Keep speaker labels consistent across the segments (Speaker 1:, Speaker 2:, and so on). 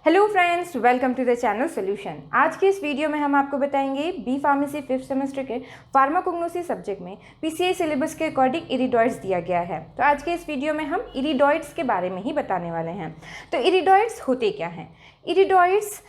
Speaker 1: Hello friends, welcome to the channel solution. आज के इस वीडियो में हम आपको बताएंगे बी फार्मेसी 5th सेमेस्टर के फार्माकोग्नोसी सब्जेक्ट में पीसीआई सिलेबस के अकॉर्डिंग इरिडॉइड्स दिया गया है। तो आज के इस वीडियो में हम इरिडॉइड्स के बारे में ही बताने वाले हैं। तो इरिडॉइड्स होते क्या हैं? इरिडॉइड्स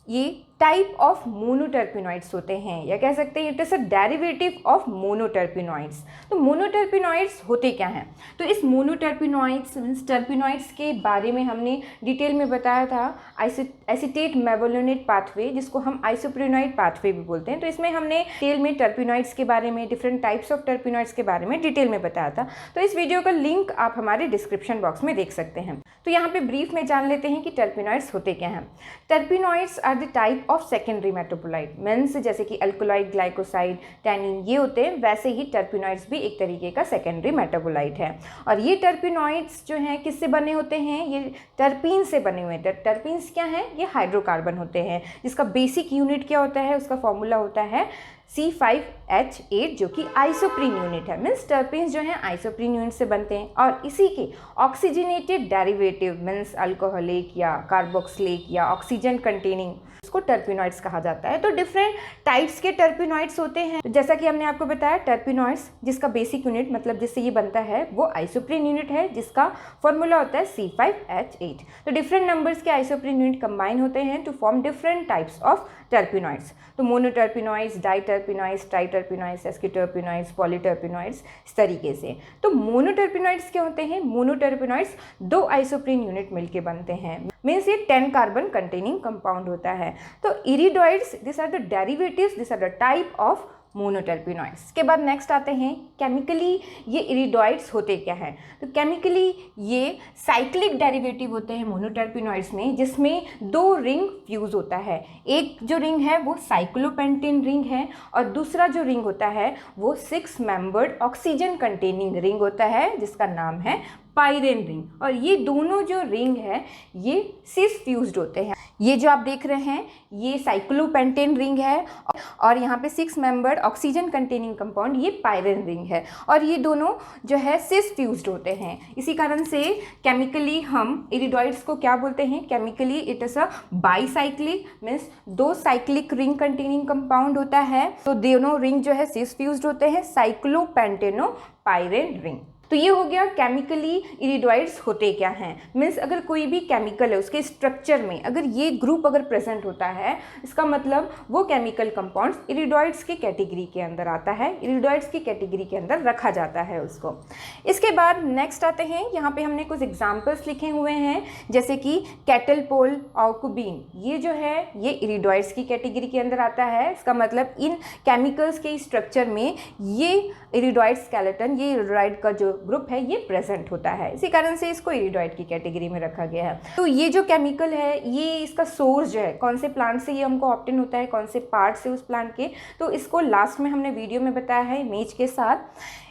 Speaker 1: ये टाइप ऑफ मोनोटर्पिनॉइड्स होते हैं, या कह सकते हैं it is a derivative of monoterpenoids. तो मोनोटर्पिनॉइड्स होते क्या हैं? तो इस मोनोटर्पिनॉइड्स मीन्स टर्पिनॉइड्स के बारे में हमने डिटेल में बताया था एसीटेट मेवोलिनेट पाथवे, जिसको हम आइसोप्रिनॉइड पाथवे भी बोलते हैं। तो इसमें हमने डिटेल में टर्पिनॉइड्स के बारे में, डिफरेंट टाइप्स ऑफ टर्पिनॉइड्स के बारे में डिटेल में बताया था। तो इस वीडियो का लिंक आप हमारे डिस्क्रिप्शन बॉक्स में देख सकते हैं। तो यहाँ पे ब्रीफ में जान लेते हैं कि टर्पिनॉइड्स होते क्या हैं। Terpenoids are the type of secondary metabolite means जैसे कि अल्कोलाइड, ग्लाइकोसाइड, टैनिन ये होते हैं, वैसे ही टर्पिनॉइड्स भी एक तरीके का सेकेंडरी मेटाबोलाइट है। और ये टर्पिनॉइड्स जो हैं किससे बने होते हैं? ये टर्पीन से बने हुए हैं। टर्पीन्स क्या हैं? ये हाइड्रोकार्बन होते हैं, जिसका बेसिक यूनिट क्या होता है? उसका फॉर्मूला होता है C5H8, जो कि आइसोप्रीन यूनिट है। मीन्स टर्पीन्स जो हैं आइसोप्रीन यूनिट से बनते हैं। और इसी के ऑक्सीजनेटेड डेरिवेटिव मीन्स अल्कोहलिक या कार्बोक्सिलिक या ऑक्सीजन कंटेनिंग, इसको टर्पिनॉइड्स कहा जाता है। तो डिफरेंट टाइप्स के टर्पिनॉइड्स होते हैं। तो जैसा कि हमने आपको बताया, टर्पिनॉइड्स जिसका बेसिक यूनिट मतलब जिससे ये बनता है वो आइसोप्रीन यूनिट है, जिसका फॉर्मूला होता है C5H8। तो डिफरेंट नंबर्स के आइसोप्रीन यूनिट कंबाइन होते हैं to form different types of terpenoids. तो मोनोटर्पिनॉइड्स, डाइटर्पिनॉइड्स, ट्राइटर्पिनॉइड्स, एस्कीटर्पिनॉइड्स, पॉलीटर्पिनॉइड्स, इस तरीके से। तो मोनोटर्पिनॉइड्स क्या होते हैं? मोनोटर्पिनॉइड्स दो आइसोप्रीन यूनिट मिलके बनते हैं, मीन्स ये 10 कार्बन कंटेनिंग कंपाउंड होता है। तो iridoids this are the derivatives, this are the type of monoterpenoids. के बाद नेक्स्ट आते हैं केमिकली ये इरिडॉइड्स होते क्या हैं। तो केमिकली ये साइक्लिक डेरिवेटिव होते हैं मोनोटर्पिनॉइड्स में, जिसमें दो रिंग फ्यूज होता है। एक जो रिंग है वो साइक्लोपेंटेन रिंग है, और दूसरा जो रिंग होता है वो 6 मेंबर्ड ऑक्सीजन कंटेनिंग रिंग होता है, जिसका नाम है पाइरेन रिंग। और ये दोनों जो रिंग है ये सिस फ्यूज्ड होते हैं। ये जो आप देख रहे हैं ये साइक्लोपेंटेन रिंग है, और यहाँ पे 6 मेंबर्ड ऑक्सीजन कंटेनिंग कंपाउंड ये पाइरेन रिंग है, और ये दोनों जो है सिस फ्यूज्ड होते हैं। इसी कारण से केमिकली हम इरिडॉइड्स को क्या बोलते हैं? Chemically it is a bicyclic means दो साइक्लिक रिंग कंटेनिंग कंपाउंड होता है। तो दोनों रिंग जो है सिस फ्यूज्ड होते हैं, साइक्लोपेंटेनो पाइरेन रिंग। तो ये हो गया केमिकली इरिडॉइड्स होते क्या हैं। मीन्स अगर कोई भी केमिकल है उसके स्ट्रक्चर में अगर ये ग्रुप अगर प्रेजेंट होता है, इसका मतलब वो केमिकल कंपाउंड्स इरिडॉइड्स की कैटेगरी के अंदर आता है, इरिडॉइड्स की कैटेगरी के अंदर रखा जाता है उसको। इसके बाद नेक्स्ट आते हैं, यहाँ पे हमने कुछ एग्जाम्पल्स लिखे हुए हैं, जैसे कि कैटलपोल ऑर्कुबिन, ये जो है ये इरिडॉइड्स की कैटेगरी के अंदर आता है। इसका मतलब इन केमिकल्स के स्ट्रक्चर में ये इरिडॉइड स्केलेटन, ये इरिडॉइड का जो ग्रुप है ये प्रेजेंट होता है, इसी कारण से इसको इरिडॉइड की कैटेगरी में रखा गया है। तो ये जो केमिकल है ये इसका सोर्स जो है कौन से प्लांट से ये हमको ऑब्टेन होता है, कौन से पार्ट से उस प्लांट के, तो इसको लास्ट में हमने वीडियो में बताया है इमेज के साथ।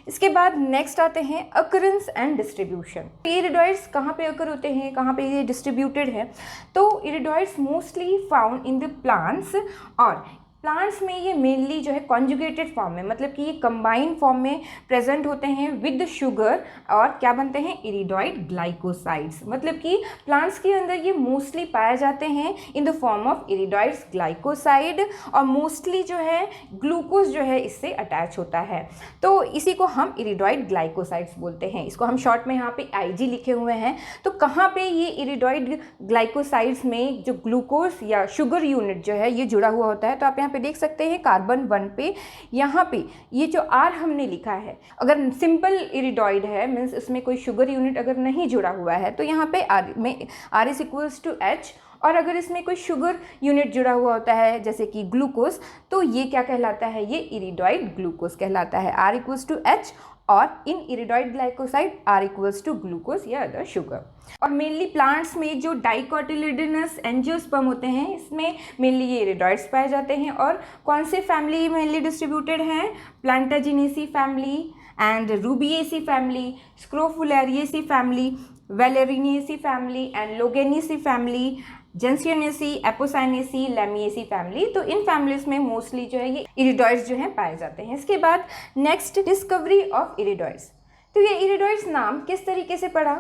Speaker 1: इसके बाद नेक्स्ट आते हैं अकरेंस एंड डिस्ट्रीब्यूशन। ये इरिडॉइड्स कहाँ पे अकर होते हैं, कहाँ पे ये डिस्ट्रीब्यूटेड है? तो iridoids mostly found in the plants, और प्लांट्स में ये मेनली जो है कॉन्जुगेटेड फॉर्म में, मतलब कि ये कंबाइंड फॉर्म में प्रेजेंट होते हैं विद शुगर, और क्या बनते हैं? इरिडॉइड ग्लाइकोसाइड्स। मतलब कि प्लांट्स के अंदर ये मोस्टली पाए जाते हैं in the form of iridoids glycoside, और मोस्टली जो है ग्लूकोज जो है इससे अटैच होता है। तो इसी को हम इरिडॉइड ग्लाइकोसाइड्स बोलते हैं। इसको हम शॉर्ट में यहाँ पे IG लिखे हुए हैं। तो कहाँ पे ये इरिडॉइड ग्लाइकोसाइड्स में जो ग्लूकोज या शुगर यूनिट जो है ये जुड़ा हुआ होता है? तो आप यहाँ पे देख सकते हैं कार्बन 1 पे, यहाँ पे ये जो R हमने लिखा है, अगर सिंपल इरिडॉइड है मीन्स इसमें कोई शुगर यूनिट अगर नहीं जुड़ा हुआ है तो यहाँ पे R is equals to H, और अगर इसमें कोई शुगर यूनिट जुड़ा हुआ होता है जैसे कि ग्लूकोज, तो ये क्या कहलाता है? ये इरिडॉइड ग्लूकोज कहलाता है। R इक्वल्स टू H, और in iridoid glycoside R equals to glucose या अदर शुगर। और मेनली प्लांट्स में जो डाइकोटिलिडनस एंजियोस्पर्म होते हैं इसमें मेनली ये इरिडॉइड्स पाए जाते हैं। और कौन से फैमिली मेनली डिस्ट्रीब्यूटेड हैं? Plantaginaceae family and Rubiaceae family, Scrophulariaceae family, Valerianaceae family and Loganiaceae family, Gentianaceae, Apocynaceae, Lamiaceae family. तो इन फैमिलीज में मोस्टली जो है ये इरिडॉइड्स जो हैं पाए जाते हैं। इसके बाद नेक्स्ट डिस्कवरी ऑफ इरिडॉइड्स। तो ये इरिडॉइड्स नाम किस तरीके से पड़ा?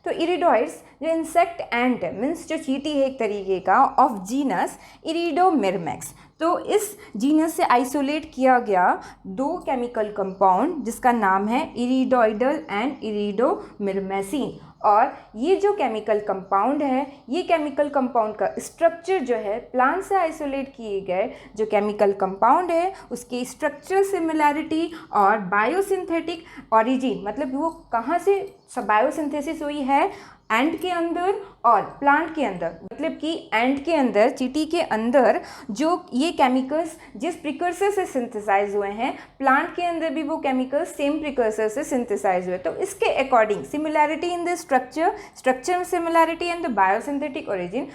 Speaker 1: तो इरिडॉइड्स जो इंसेक्ट एंट मीन्स जो चींटी है एक तरीके का, ऑफ जीनस इरिडोमिरमेक्स। तो इस जीनस से आइसोलेट किया गया दो केमिकल कंपाउंड जिसका नाम है इरिडोइडल एंड इरिडोमिरमेसिन। और ये जो केमिकल कंपाउंड है, ये केमिकल कंपाउंड का स्ट्रक्चर जो है प्लांट से आइसोलेट किए गए जो केमिकल कंपाउंड है उसकी स्ट्रक्चर सिमिलैरिटी और बायोसिंथेटिक ओरिजिन, मतलब वो कहाँ से बायोसिंथेसिस हुई है, एंट के अंदर और प्लांट के अंदर। मतलब कि एंट के अंदर, चींटी के अंदर जो ये केमिकल्स जिस प्रिकर्सर से सिंथेसाइज हुए हैं, प्लांट के अंदर भी वो केमिकल्स सेम प्रिकर्सर से सिंथेसाइज हुए। तो इसके according similarity in the structure similarity and the biosynthetic origin,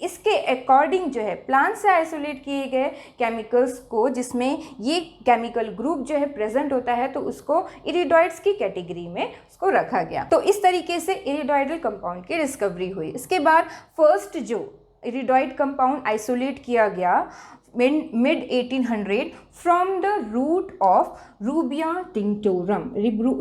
Speaker 1: इसके अकॉर्डिंग जो है प्लांट से आइसोलेट किए गए केमिकल्स को जिसमें ये केमिकल ग्रुप जो है प्रेजेंट होता है, तो उसको इरिडॉइड्स की कैटेगरी में उसको रखा गया। तो इस तरीके से इरिडॉइडल कंपाउंड की डिस्कवरी हुई। इसके बाद फर्स्ट जो इरिडॉइड कंपाउंड आइसोलेट किया गया mid 1800 from the root of Rubia tinctorum.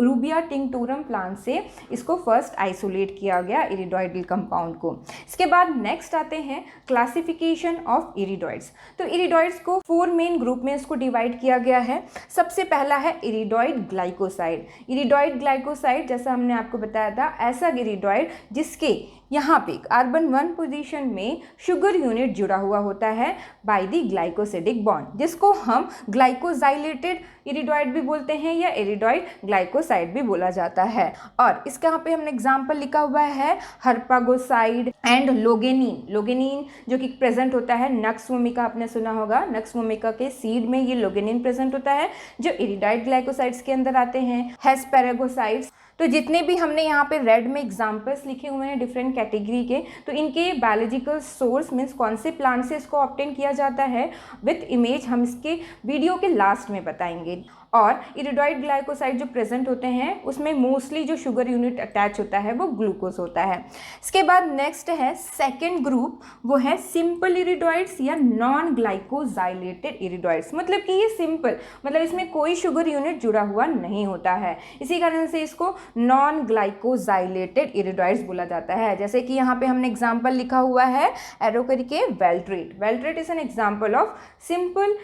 Speaker 1: Rubia tinctorum plant से इसको फर्स्ट आइसोलेट किया गया इरिडॉइडल कंपाउंड को। इसके बाद नेक्स्ट आते हैं क्लासिफिकेशन ऑफ इरिडॉइड्स। तो इरिडॉइड्स को 4 मेन ग्रुप में इसको डिवाइड किया गया है। सबसे पहला है इरिडॉइड ग्लाइकोसाइड। इरिडॉइड ग्लाइकोसाइड जैसा हमने आपको बताया था, ऐसा इरिडॉइड जिसके यहाँ पे कार्बन 1 पोजीशन में शुगर यूनिट जुड़ा हुआ होता है बाय द ग्लाइकोसिडिक बॉन्ड, जिसको हम ग्लाइकोजाइलेटेड इरिडॉइड भी बोलते हैं या इरिडॉइड ग्लाइकोसाइड भी बोला जाता है। और इसके यहाँ पे हमने एग्जाम्पल लिखा हुआ है हर्पागोसाइड एंड लोगेनिन। लोगेनिन जो कि प्रेजेंट होता है नक्स वोमिका, आपने सुना होगा, नक्स वोमिका के सीड में ये लोगेनिन प्रेजेंट होता है जो इरिडॉइड ग्लाइकोसाइड्स के अंदर आते हैं। हेस्पेरागोसाइड्स। तो जितने भी हमने यहाँ पे रेड में एग्जाम्पल्स लिखे हुए हैं डिफरेंट कैटेगरी के, तो इनके बायोलॉजिकल सोर्स मीन्स कौन से प्लांट से इसको ऑब्टेन किया जाता है विथ इमेज हम इसके वीडियो के लास्ट में बताएंगे। और इरिडॉइड ग्लाइकोसाइड जो प्रेजेंट होते हैं उसमें मोस्टली जो शुगर यूनिट अटैच होता है वो ग्लूकोज होता है। इसके बाद नेक्स्ट है सेकेंड ग्रुप, वो है सिंपल इरिडॉइड्स या नॉन ग्लाइकोजाइलेटेड इरिडॉइड्स। मतलब कि ये सिंपल, मतलब इसमें कोई शुगर यूनिट जुड़ा हुआ नहीं होता है, इसी कारण से इसको नॉन ग्लाइकोजाइलेटेड इरिडॉइड्स बोला जाता है। जैसे कि यहाँ पे हमने एग्जाम्पल लिखा हुआ है एरो करके valtrate. Valtrate is an example of simple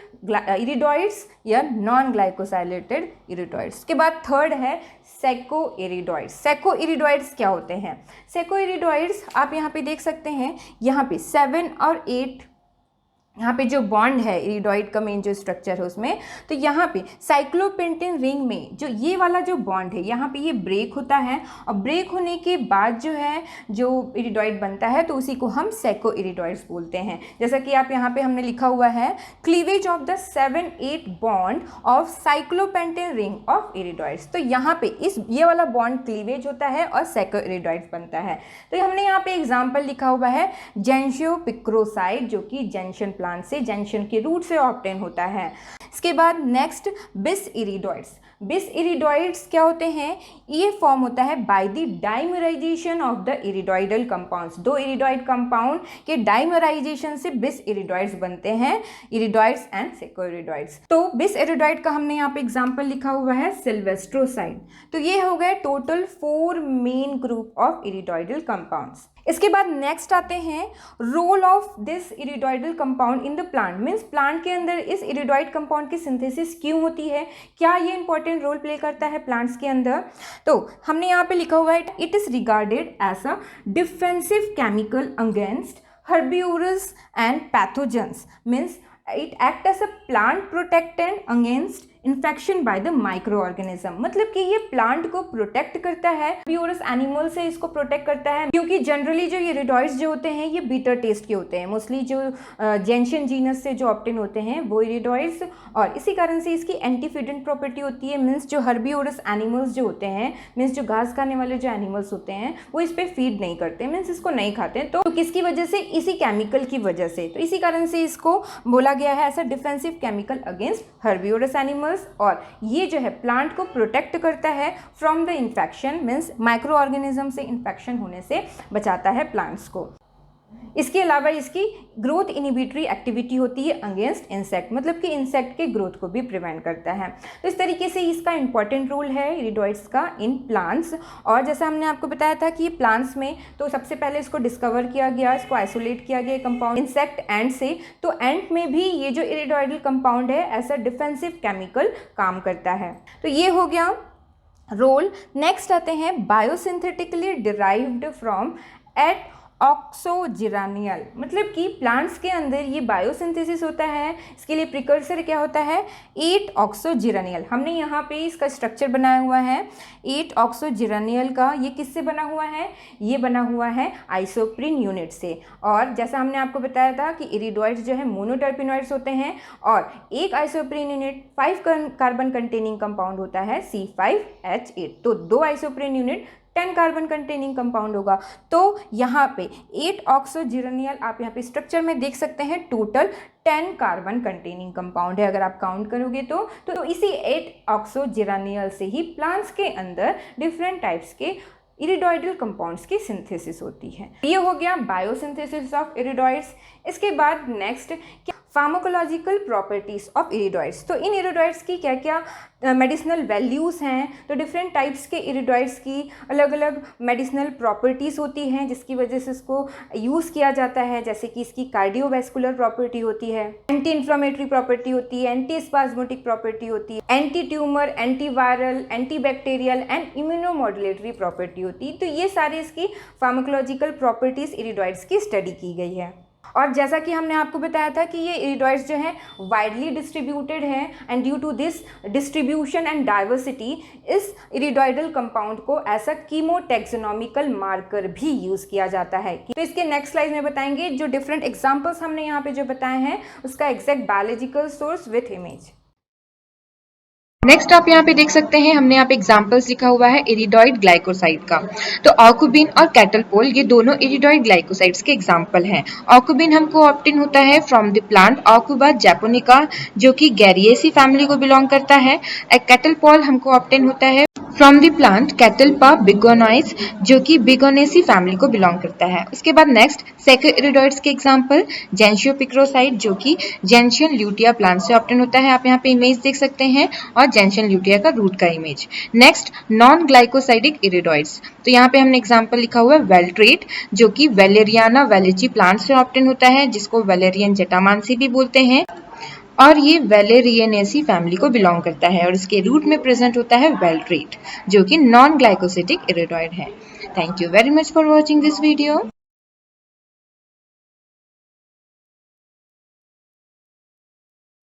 Speaker 1: iridoids या नॉन ग्लाइकोजाइलेटेड इरिडॉइड्स। के बाद थर्ड है सेकोइरिडॉइड्स। सेकोइरिडॉइड्स क्या होते हैं? सेकोइरिडॉइड्स आप यहाँ पे देख सकते हैं, यहाँ पे 7 और 8 यहाँ पे जो बॉन्ड है इरिडॉइड का मेन जो स्ट्रक्चर है उसमें, तो यहाँ पे साइक्लोपेंटेन रिंग में जो ये वाला जो बॉन्ड है यहाँ पे ये ब्रेक होता है, और ब्रेक होने के बाद जो है जो इरिडॉइड बनता है तो उसी को हम सेकोइरिडॉइड्स बोलते हैं। जैसा कि आप यहाँ पे हमने लिखा हुआ है cleavage of the 7-8 bond of cyclopentane ring of iridoids. तो यहाँ पे ये वाला बॉन्ड क्लीवेज होता है और सेकोइरिडॉइड्स बनता है। तो हमने यहाँ पे एग्जाम्पल लिखा हुआ है जेंशियोपिक्रोसाइड जो कि जेंशन प्लांट से, जेंशन के रूट से ऑब्टेन होता है। इसके बाद नेक्स्ट बिस इरिडॉइड्स। बिस इरिडॉइड्स क्या होते हैं? ये फॉर्म होता है by the dimerisation of the iridoidal compounds. दो इरिडॉइड कंपाउंड के डाइमराइजेशन से बिस इरिडॉइड्स बनते हैं, इरिडॉइड्स एंड सेकोइरिडॉइड्स। तो बिस इरिडॉइड का हमने यहाँ पे एग्जांपल लिखा हुआ है सिल्वेस्ट्रोसाइड। तो ये हो गए total 4 main group of iridoidal compounds. इसके बाद नेक्स्ट आते हैं role of this iridoidal compound in the plant. Means plant के अंदर इस इरिडॉइड कंपाउंड की सिंथेसिस क्यों होती है, क्या ये इंपॉर्टेंट रोल प्ले करता है प्लांट्स के अंदर। तो हमने यहाँ पे लिखा हुआ है it is regarded as a defensive chemical against herbivores and pathogens. Means it act as a plant protectant against infection by the micro organism. मतलब कि ये प्लांट को प्रोटेक्ट करता है, हर्बिवोरस एनिमल से इसको प्रोटेक्ट करता है, क्योंकि जनरली जो इरिडॉइड्स जो होते हैं ये बीटर टेस्ट के होते हैं। मोस्टली जो जेंशन जीनस से जो ऑब्टेन होते हैं वो इरिडॉइड्स, और इसी कारण से इसकी एंटीफिडेंट प्रॉपर्टी होती है। मीन्स जो हर्बिवोरस एनिमल्स जो होते हैं, मीन्स जो घास खाने वाले जो एनिमल्स होते हैं वो इस पर फीड नहीं करते, मीन्स इसको नहीं खाते। तो किसकी वजह से? इसी केमिकल की वजह से। तो इसी कारण से इसको बोला गया है ऐसा defensive chemical against herbivores animals, और ये जो है प्लांट को प्रोटेक्ट करता है from the infection, means micro organism से इन्फेक्शन होने से बचाता है प्लांट्स को। इसके अलावा इसकी ग्रोथ इनिबिटरी एक्टिविटी होती है अगेंस्ट इंसेक्ट, मतलब कि इंसेक्ट के ग्रोथ को भी प्रिवेंट करता है। तो इस तरीके से इसका इंपॉर्टेंट रोल है इरिडॉइड्स का इन प्लांट्स। और जैसा हमने आपको बताया था कि प्लांट्स में तो सबसे पहले इसको डिस्कवर किया गया, इसको आइसोलेट किया गया कंपाउंड इंसेक्ट एंट से। तो एंट में भी ये जो इरिडॉइडल कंपाउंड है ऐसा डिफेंसिव केमिकल काम करता है। तो ये हो गया रोल। नेक्स्ट आते हैं बायोसिंथेटिकली डिराइव्ड फ्रॉम एट ऑक्सोजिरानियल, मतलब कि प्लांट्स के अंदर ये बायोसिंथेसिस होता है। इसके लिए प्रिकर्सर क्या होता है 8 ऑक्सोजिरानियल। हमने यहाँ पे इसका स्ट्रक्चर बनाया हुआ है 8 ऑक्सोजिरानियल का। ये किससे बना हुआ है, ये बना हुआ है आइसोप्रीन यूनिट से। और जैसा हमने आपको बताया था कि इरिडॉइड्स जो है मोनोटर्पिनॉइड्स होते हैं और एक isoprene unit 5 carbon containing compound होता है C5H8। तो 2 isoprene unit 10 carbon containing compound होगा। तो यहाँ पे 8 ऑक्सोजिरानियल आप यहाँ पे स्ट्रक्चर में देख सकते हैं, टोटल 10 कार्बन कंटेनिंग कंपाउंड है अगर आप काउंट करोगे तो इसी 8 ऑक्सोजिरानियल से ही प्लांट्स के अंदर डिफरेंट टाइप्स के इरिडॉइडल कंपाउंड्स की सिंथेसिस होती है। ये हो गया बायोसिंथेसिस ऑफ इरिडॉइड्स। इसके बाद next pharmacological properties of iridoids. तो इन इरिडॉइड्स की क्या क्या मेडिसिनल वैल्यूज़ हैं, तो डिफरेंट टाइप्स के इरिडॉइड्स की अलग अलग मेडिसिनल प्रॉपर्टीज़ होती हैं जिसकी वजह से इसको यूज़ किया जाता है। जैसे कि इसकी कार्डियोवैस्कुलर प्रॉपर्टी होती है, एंटी इन्फ्लामेटरी प्रॉपर्टी होती है, एंटी स्पाज्मोटिक प्रॉपर्टी होती है, anti tumour, anti viral, anti bacterial and immunomodulatory property होती है। तो ये सारी इसकी फार्माकोलॉजिकल प्रॉपर्टीज़ इरिडॉइड्स की स्टडी की गई है। और जैसा कि हमने आपको बताया था कि ये इरिडॉइड्स जो हैं वाइडली डिस्ट्रीब्यूटेड हैं and due to this distribution and diversity इस इरिडॉइडल कंपाउंड को एज अ कीमोटैक्सोनॉमिकल मार्कर भी यूज़ किया जाता है। तो इसके नेक्स्ट स्लाइड में बताएंगे जो डिफरेंट एग्जाम्पल्स हमने यहाँ पे जो बताए हैं उसका exact biological source with image.
Speaker 2: Next आप यहाँ पे देख सकते हैं, हमने यहाँ पे एग्जाम्पल्स लिखा हुआ है इरिडॉइड ग्लाइकोसाइड का। तो ऑक्यूबिन और कैटलपोल ये दोनों इरिडॉइड ग्लाइकोसाइड्स के एग्जाम्पल हैं। ऑक्यूबिन हमको ऑब्टेन होता है फ्रॉम द प्लांट ऑक्यूबा जैपोनिका जो कि गैरिएसी फैमिली को बिलोंग करता है। कैटलपोल हमको ऑब्टेन होता है फ्रॉम द प्लांट कैटलपा बिगोनाइस जो कि बिगोनेसी फैमिली को बिलोंग करता है। उसके बाद नेक्स्ट सेको इरिडॉइड्स के एग्जाम्पल जेंशियोपिक्रोसाइड जो कि जेंशियन ल्यूटिया प्लांट से ऑब्टेन होता है। आप यहाँ पे इमेज देख सकते हैं और जेंशियन ल्यूटिया का रूट का इमेज। नेक्स्ट नॉन ग्लाइकोसाइडिक इरिडॉइड्स, तो यहाँ पे हमने एग्जाम्पल लिखा हुआ है वेल्ट्रेट जो कि वेलेरियाना वेलिची प्लांट से ऑब्टेन होता है जिसको वेलेरियन जटामांसी भी बोलते हैं और ये वेलेरियनेसी फैमिली को बिलोंग करता है और इसके रूट में प्रेजेंट होता है वेल्ट्रेट जो कि नॉन ग्लाइकोसिटिक इरिडॉइड है। Thank you very much for watching this video.